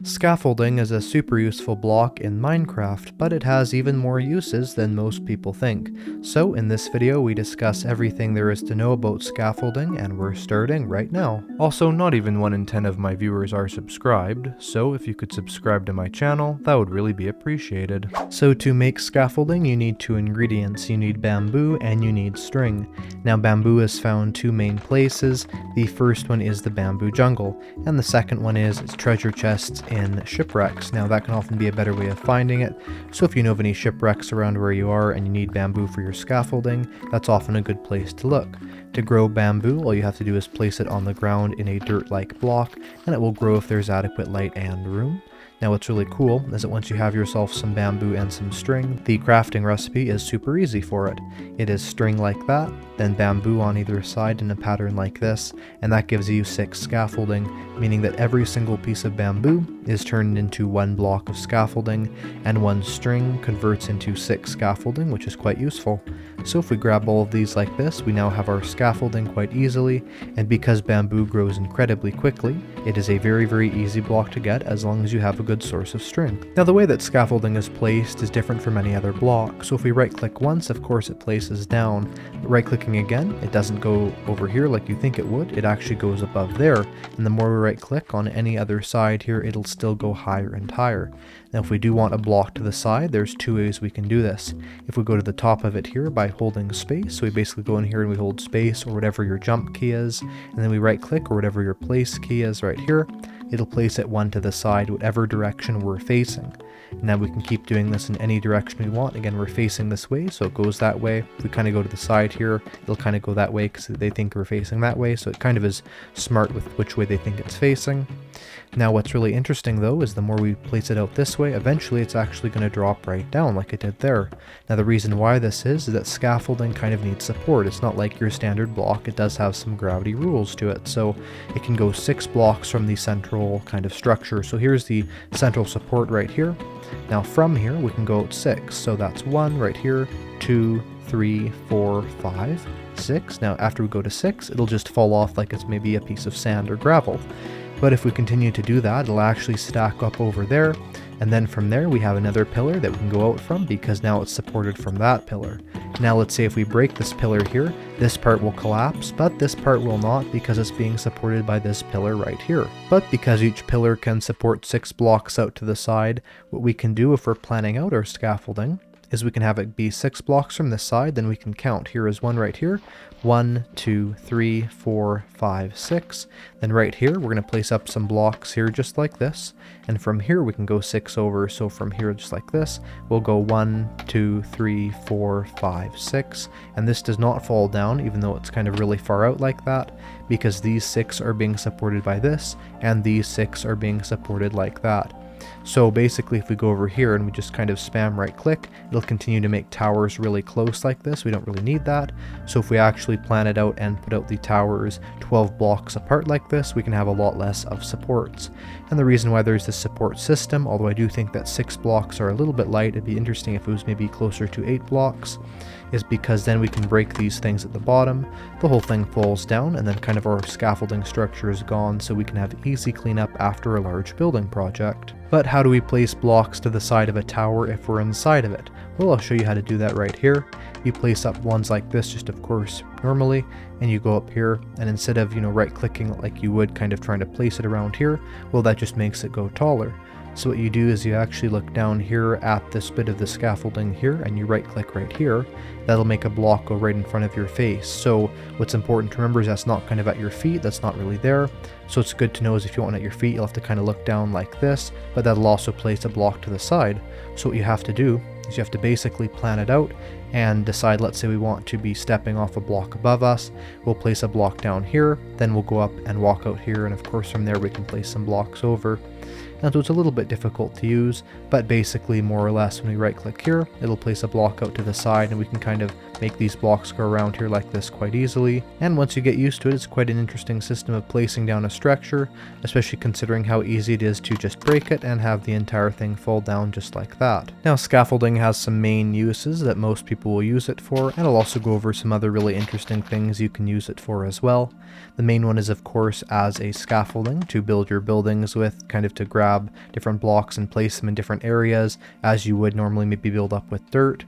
Scaffolding is a super useful block in Minecraft, but it has even more uses than most people think. So in this video we discuss everything there is to know about scaffolding, and we're starting right now. Also, not even 1 in 10 of my viewers are subscribed, so if you could subscribe to my channel, that would really be appreciated. So to make scaffolding you need 2 ingredients. You need bamboo and you need string. Now bamboo is found 2 main places. The first one is the bamboo jungle, and the second one is treasure chests in shipwrecks. Now that can often be a better way of finding it, so if you know of any shipwrecks around where you are and you need bamboo for your scaffolding, that's often a good place to look. To grow bamboo, all you have to do is place it on the ground in a dirt-like block, and it will grow if there's adequate light and room. Now what's really cool is that once you have yourself some bamboo and some string, the crafting recipe is super easy for it. It is string like that, then bamboo on either side in a pattern like this, and that gives you 6 scaffolding, meaning that every single piece of bamboo is turned into 1 block of scaffolding, and 1 string converts into 6 scaffolding, which is quite useful. So if we grab all of these like this, we now have our scaffolding quite easily, and because bamboo grows incredibly quickly, it is a very easy block to get as long as you have a good source of string. Now the way that scaffolding is placed is different from any other block, so if we right click once, of course it places down, but right clicking again, it doesn't go over here like you think it would, it actually goes above there, and the more we right click on any other side here, it'll still go higher and higher. Now if we do want a block to the side, there's 2 ways we can do this. If we go to the top of it here by holding space, so we basically go in here and we hold space or whatever your jump key is, and then we right click or whatever your place key is right here, it'll place it 1 to the side, whatever direction we're facing. Now we can keep doing this in any direction we want. Again, we're facing this way, so it goes that way. If we kind of go to the side here, it'll kind of go that way because they think we're facing that way, so it kind of is smart with which way they think it's facing. Now what's really interesting though is the more we place it out this way, eventually it's actually going to drop right down like it did there. Now the reason why this is that scaffolding kind of needs support. It's not like your standard block, it does have some gravity rules to it, so it can go 6 blocks from the central kind of structure. So here's the central support right here. Now from here we can go out 6, so that's 1 right here, 2, 3, 4, 5, 6. Now after we go to 6, it'll just fall off like it's maybe a piece of sand or gravel. But if we continue to do that, it'll actually stack up over there, and then from there we have another pillar that we can go out from because now it's supported from that pillar. Now let's say if we break this pillar here, this part will collapse, but this part will not because it's being supported by this pillar right here. But because each pillar can support 6 blocks out to the side, what we can do if we're planning out our scaffolding is we can have it be 6 blocks from this side, then we can count. Here is 1 right here, 1, 2, 3, 4, 5, 6. Then right here we're going to place up some blocks here just like this, and from here we can go 6 over, so from here just like this we'll go 1, 2, 3, 4, 5, 6, and this does not fall down even though it's kind of really far out like that, because these 6 are being supported by this and these 6 are being supported like that. So basically if we go over here and we just kind of spam right click, it'll continue to make towers really close like this. We don't really need that. So if we actually plan it out and put out the towers 12 blocks apart like this, we can have a lot less of supports. And the reason why there's this support system, although I do think that 6 blocks are a little bit light, it'd be interesting if it was maybe closer to 8 blocks, is because then we can break these things at the bottom, the whole thing falls down, and then kind of our scaffolding structure is gone, so we can have easy cleanup after a large building project. But how do we place blocks to the side of a tower if we're inside of it? Well, I'll show you how to do that right here. You place up ones like this, just of course normally, and you go up here, and instead of right clicking like you would kind of trying to place it around here, well that just makes it go taller. So what you do is you actually look down here at this bit of the scaffolding here, and you right click right here. That'll make a block go right in front of your face. So what's important to remember is that's not kind of at your feet, that's not really there. So it's good to know is if you want it at your feet, you'll have to kind of look down like this, but that'll also place a block to the side. So what you have to do is you have to basically plan it out and decide, let's say we want to be stepping off a block above us, we'll place a block down here, then we'll go up and walk out here, and of course from there we can place some blocks over. And so it's a little bit difficult to use, but basically more or less when we right click here, it'll place a block out to the side and we can kind of make these blocks go around here like this quite easily. And once you get used to it, it's quite an interesting system of placing down a structure, especially considering how easy it is to just break it and have the entire thing fall down just like that. Now scaffolding has some main uses that most people people will use it for, and I'll also go over some other really interesting things you can use it for as well. The main one is, of course, as a scaffolding to build your buildings with, kind of to grab different blocks and place them in different areas as you would normally maybe build up with dirt.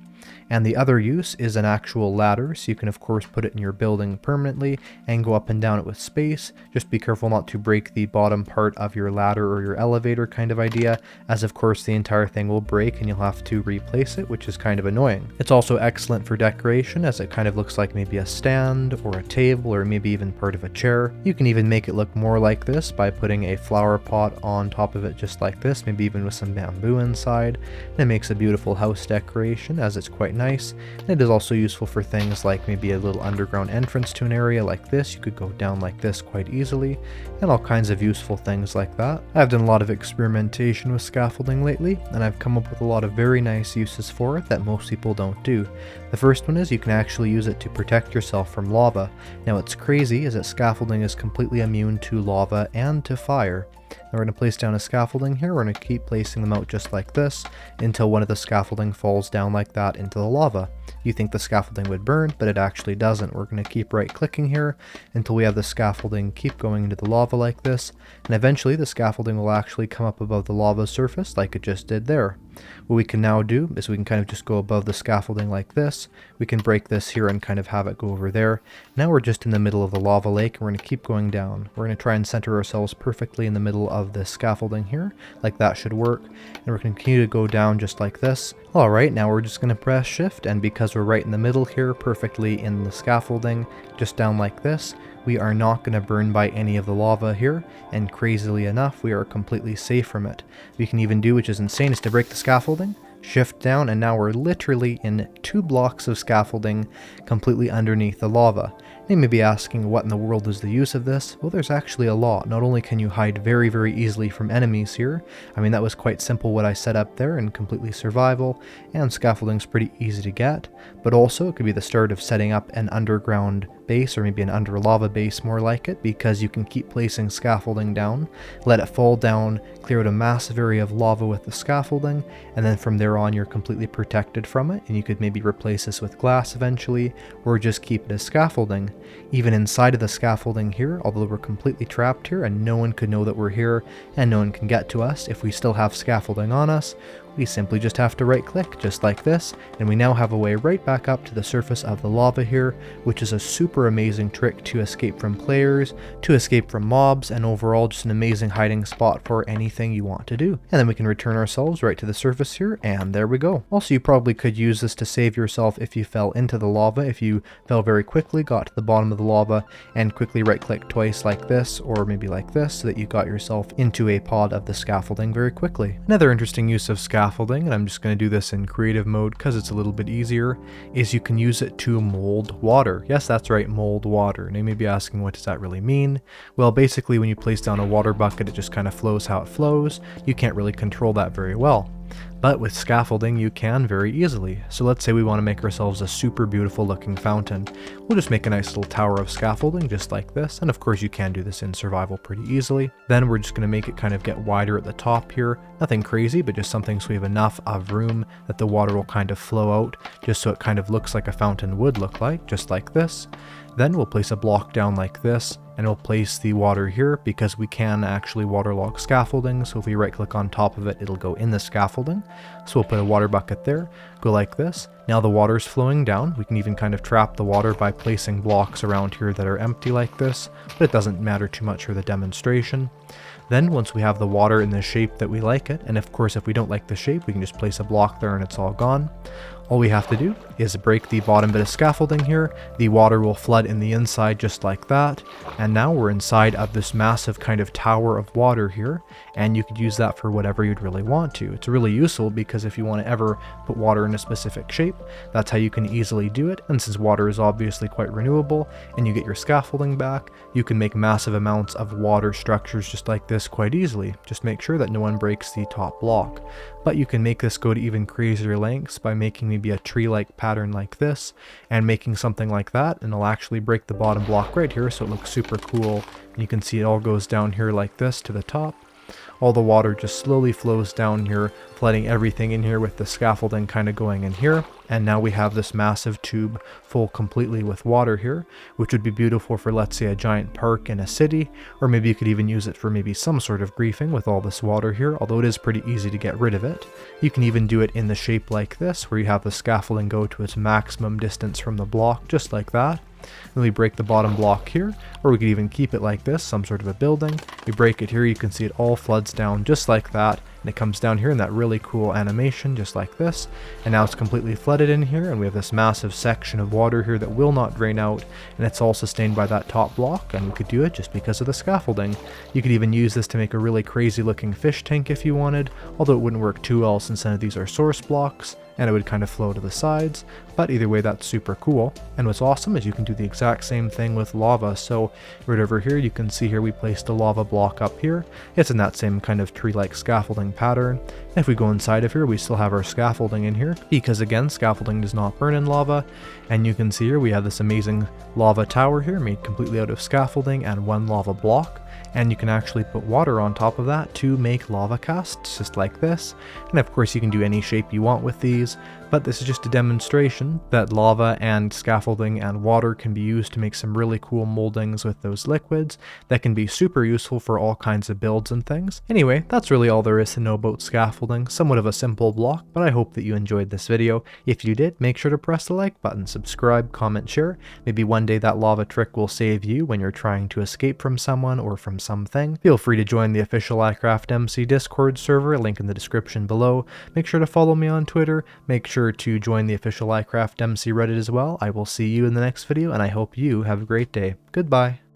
And the other use is an actual ladder, so you can of course put it in your building permanently and go up and down it with space. Just be careful not to break the bottom part of your ladder or your elevator kind of idea, as of course the entire thing will break and you'll have to replace it, which is kind of annoying. It's also excellent for decoration, as it kind of looks like maybe a stand or a table or maybe even part of a chair. You can even make it look more like this by putting a flower pot on top of it just like this, maybe even with some bamboo inside. And it makes a beautiful house decoration, as it's quite nice. And it is also useful for things like maybe a little underground entrance to an area like this. You could go down like this quite easily, and all kinds of useful things like that. I've done a lot of experimentation with scaffolding lately, and I've come up with a lot of very nice uses for it that most people don't do. The first one is you can actually use it to protect yourself from lava. Now what's crazy is that scaffolding is completely immune to lava and to fire. Now we're going to place down a scaffolding here. We're going to keep placing them out just like this until one of the scaffolding falls down like that into the lava. You think the scaffolding would burn, but it actually doesn't. We're going to keep right clicking here until we have the scaffolding keep going into the lava like this, and eventually the scaffolding will actually come up above the lava surface like it just did there. What we can now do is we can kind of just go above the scaffolding like this. We can break this here and kind of have it go over there. Now we're just in the middle of the lava lake, and we're going to keep going down. We're going to try and center ourselves perfectly in the middle of this scaffolding here, like that should work. And we're going to continue to go down just like this. Alright, now we're just going to press shift, and because we're right in the middle here, perfectly in the scaffolding, just down like this, we are not going to burn by any of the lava here, and crazily enough, we are completely safe from it. We can even do, which is insane, is to break the scaffolding, shift down, and now we're literally in 2 blocks of scaffolding completely underneath the lava. You may be asking, what in the world is the use of this? Well, there's actually a lot. Not only can you hide very, very easily from enemies here, I mean that was quite simple what I set up there and completely survival, and scaffolding's pretty easy to get, but also it could be the start of setting up an underground base, or maybe an under lava base more like it, because you can keep placing scaffolding down, let it fall down, clear out a massive area of lava with the scaffolding, and then from there on you're completely protected from it, and you could maybe replace this with glass eventually, or just keep it as scaffolding. Even inside of the scaffolding here, although we're completely trapped here and no one could know that we're here and no one can get to us, if we still have scaffolding on us, we simply just have to right click just like this, and we now have a way right back up to the surface of the lava here, which is a super amazing trick to escape from players, to escape from mobs, and overall just an amazing hiding spot for anything you want to do. And then we can return ourselves right to the surface here, and there we go. Also, you probably could use this to save yourself if you fell into the lava, if you fell very quickly, got to the bottom of the lava, and quickly right click twice like this, or maybe like this, so that you got yourself into a pod of the scaffolding very quickly. Another interesting use of scaffolding, and I'm just going to do this in creative mode because it's a little bit easier, is you can use it to mold water. Yes, that's right, mold water. And you may be asking, what does that really mean? Well, basically when you place down a water bucket, it just kind of flows how it flows. You can't really control that very well. But with scaffolding, you can very easily. So let's say we want to make ourselves a super beautiful looking fountain. We'll just make a nice little tower of scaffolding just like this, and of course you can do this in survival pretty easily. Then we're just going to make it kind of get wider at the top here. Nothing crazy, but just something so we have enough of room that the water will kind of flow out, just so it kind of looks like a fountain would look like, just like this. Then we'll place a block down like this, and we'll place the water here because we can actually waterlog scaffolding. So if we right click on top of it, it'll go in the scaffolding. So we'll put a water bucket there, go like this. Now the water's flowing down. We can even kind of trap the water by placing blocks around here that are empty like this, but it doesn't matter too much for the demonstration. Then once we have the water in the shape that we like it, and of course if we don't like the shape, we can just place a block there and it's all gone. All we have to do is break the bottom bit of scaffolding here, the water will flood in the inside just like that, and now we're inside of this massive kind of tower of water here, and you could use that for whatever you'd really want to. It's really useful because if you want to ever put water in a specific shape, that's how you can easily do it, and since water is obviously quite renewable, and you get your scaffolding back, you can make massive amounts of water structures just like this quite easily. Just make sure that no one breaks the top block. But you can make this go to even crazier lengths by making maybe a tree-like pattern like this, and making something like that, and it'll actually break the bottom block right here so it looks super cool. And you can see it all goes down here like this to the top. All the water just slowly flows down here, flooding everything in here with the scaffolding kind of going in here. And now we have this massive tube full completely with water here, which would be beautiful for, let's say, a giant park in a city, or maybe you could even use it for maybe some sort of griefing with all this water here, although it is pretty easy to get rid of it. You can even do it in the shape like this, where you have the scaffolding go to its maximum distance from the block, just like that. Then we break the bottom block here, or we could even keep it like this, some sort of a building. We break it here, you can see it all floods down just like that, and it comes down here in that really cool animation just like this. And now it's completely flooded in here, and we have this massive section of water here that will not drain out, and it's all sustained by that top block, and we could do it just because of the scaffolding. You could even use this to make a really crazy looking fish tank if you wanted, although it wouldn't work too well since none of these are source blocks, and it would kind of flow to the sides, but either way that's super cool. And what's awesome is you can do the exact same thing with lava. So right over here you can see here we placed a lava block up here. It's in that same kind of tree-like scaffolding pattern. And if we go inside of here, we still have our scaffolding in here, because again, scaffolding does not burn in lava. And you can see here we have this amazing lava tower here made completely out of scaffolding and one lava block. And you can actually put water on top of that to make lava casts, just like this. And of course you can do any shape you want with these, but this is just a demonstration that lava and scaffolding and water can be used to make some really cool moldings with those liquids that can be super useful for all kinds of builds and things. Anyway, that's really all there is to know about scaffolding. Somewhat of a simple block, but I hope that you enjoyed this video. If you did, make sure to press the like button, subscribe, comment, share. Maybe one day that lava trick will save you when you're trying to escape from someone or from something. Feel free to join the official iCraftMC Discord server, link in the description below. Make sure to follow me on Twitter. Make sure to join the official iCraftMC Reddit as well. I will see you in the next video, and I hope you have a great day. Goodbye.